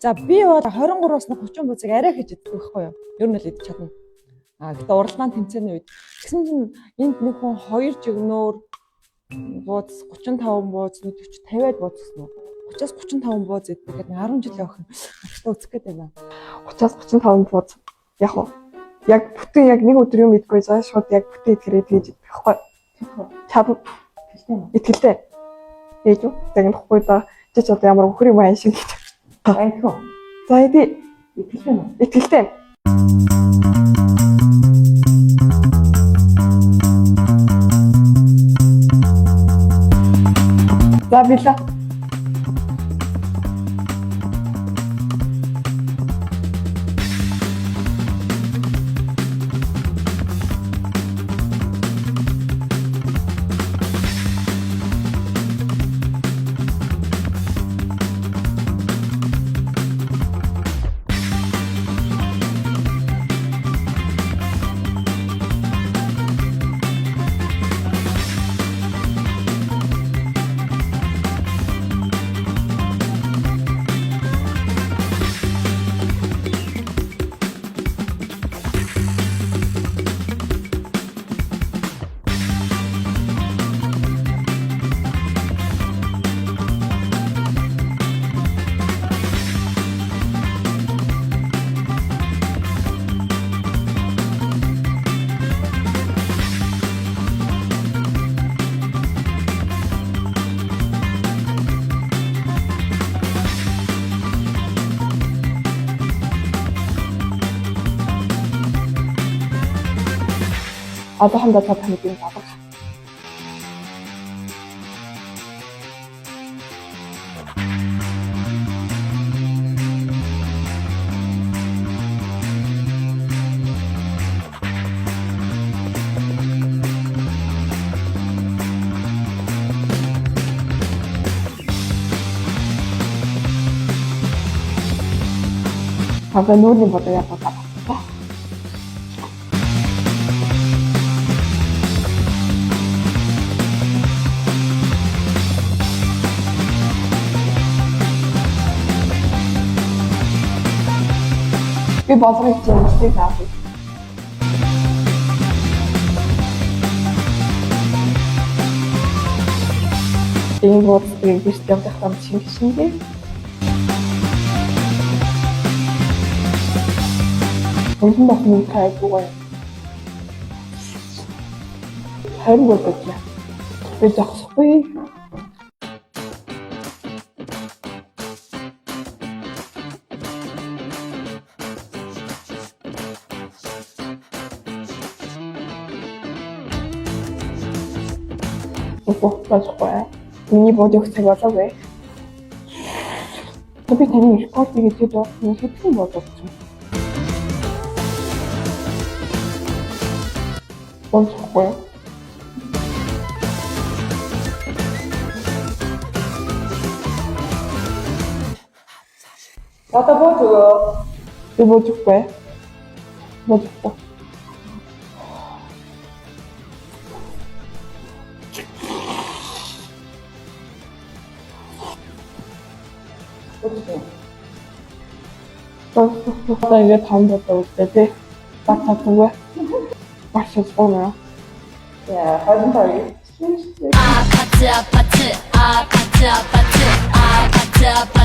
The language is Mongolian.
За би бол 23-аас 30 буцыг арай хийж идэх байхгүй юу? Ер нь л идэж чадна. Гэтэ уралдаан тэмцээний үед тэгсэн чинь энд нэг хүн 2 жигнөөр бууз 35 бууз 40 50-аад бууз гэсэн үү? 30-аас 35 бууз идэх гэдэг 10 жилийн охин ахтаа үзэх гээд байна. 30-аас 35 бууз яг уу. Яг бүтэн яг нэг өдөр юм идэггүй заа шууд яг бүтэн идэхээрээ тэгж идэх байхгүй. Чадна. Итгэлтэй. Ээж үү? Тэгнэхгүй да. Чи ч одоо ямар өхөр юм ааш шиг гэж. Айхоо. За иди. Итгэлтэй юм. Итгэлтэй. За била. Одоохондоо та таны юм болов. Хаваа нүүрний бодоо яг байна. Би боловч юм шиг авах. Энэ вот гэрт явах юм шинэ. Өнсөн бахны хайгуугаа. Хайр болдог яа. Би зогсохгүй. Ого, 맞아요. миний бодох цаг болоогүй. Би таны спортыг хийж байгаа юм хэвхэн бодож байна. Болчихгүй. Одоо бодоо. Би бодчихгүй. Бодчихгүй. Одоо ингээд том бодоо үзтээ. Батцаагүй. Бачаа споноо. Яа, хадсан таа. 아파트 아파트 아파트 아파트 아파트 아파트